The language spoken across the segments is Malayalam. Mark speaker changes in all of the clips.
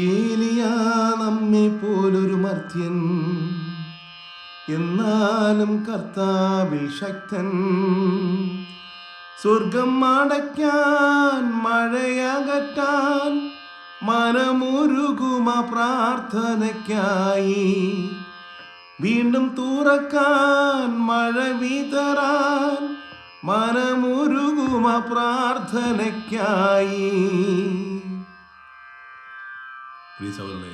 Speaker 1: ഏലിയാ നമ്മെ പോലൊരു മർത്യൻ, എന്നാലും കർത്താവിൽ ശക്തൻ. സ്വർഗം അടയ്ക്കാൻ മഴയകറ്റാൻ മനമുരുകുമ പ്രാർത്ഥനയ്ക്കായി. വീണ്ടും തുറക്കാൻ മഴ വിതറാൻ മനമുരുകുമ പ്രാർത്ഥനയ്ക്കായി. പ്രിയ സഹോദരനെ,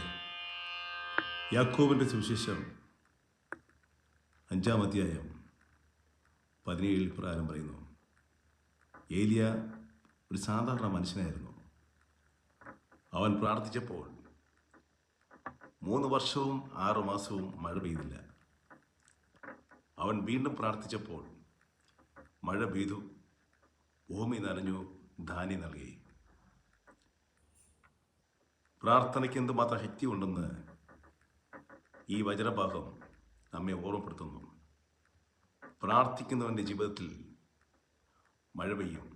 Speaker 1: യാക്കോബിന്റെ സുവിശേഷം 5-ാം അധ്യായം 17 പ്രകാരം പറയുന്നു, ഏലിയ ഒരു സാധാരണ മനുഷ്യനായിരുന്നു. അവൻ പ്രാർത്ഥിച്ചപ്പോൾ 3 വർഷവും 6 മാസവും മഴ പെയ്തില്ല. അവൻ വീണ്ടും പ്രാർത്ഥിച്ചപ്പോൾ മഴ പെയ്തു, ഭൂമി നനഞ്ഞു, ധാന്യം നൽകി. പ്രാർത്ഥനയ്ക്ക് എന്തുമാത്രം ശക്തി ഉണ്ടെന്ന് ഈ വചനഭാഗം നമ്മെ ഓർമ്മപ്പെടുത്തുന്നു. പ്രാർത്ഥിക്കുന്നവൻ്റെ ജീവിതത്തിൽ മഴ പെയ്യും.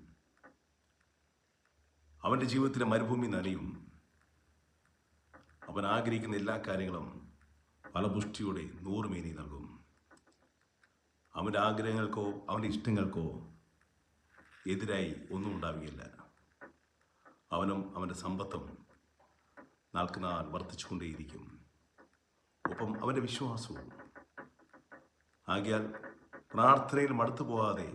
Speaker 1: അവൻ്റെ ജീവിതത്തിലെ മരുഭൂമി നനയും. അവൻ ആഗ്രഹിക്കുന്ന എല്ലാ കാര്യങ്ങളും ഫലപുഷ്ടിയോടെ 100 മേനി നൽകും. അവൻ്റെ ആഗ്രഹങ്ങൾക്കോ അവൻ്റെ ഇഷ്ടങ്ങൾക്കോ എതിരായി ഒന്നും ഉണ്ടാവുകയില്ല. അവനും അവൻ്റെ സമ്പത്തും നാൾക്കുനാൾ വർദ്ധിച്ചുകൊണ്ടേയിരിക്കും. ഒപ്പം അവൻ്റെ വിശ്വാസവും. ആകയാൽ പ്രാർത്ഥനയിൽ മടുത്തു പോകാതെ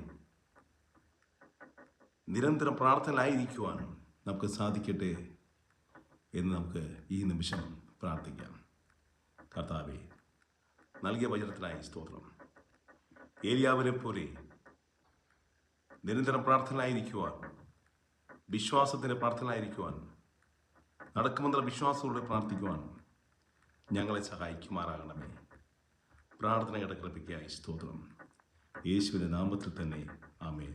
Speaker 1: നിരന്തരം പ്രാർത്ഥനയിലായിരിക്കുവാൻ നമുക്ക് സാധിക്കട്ടെ എന്ന് നമുക്ക് ഈ നിമിഷം പ്രാർത്ഥിക്കാം. കർത്താവേ, നൽകിയ വചനത്തിനായി സ്തോത്രം. ഏലിയാവിനെ പോലെ നിരന്തരം പ്രാർത്ഥനയിലായിരിക്കുവാൻ, വിശ്വാസത്തിൻ്റെ പ്രാർത്ഥനയിലായിരിക്കുവാൻ, നടക്കുമെന്നുള്ള വിശ്വാസത്തോടെ പ്രാർത്ഥിക്കുവാൻ ഞങ്ങളെ സഹായിക്കുമാറാകണമേ. പ്രാർത്ഥന കേട്ട കൃപയ്ക്കായി സ്തോത്രം. യേശുവിൻ്റെ നാമത്തിൽ തന്നെ ആമേൻ.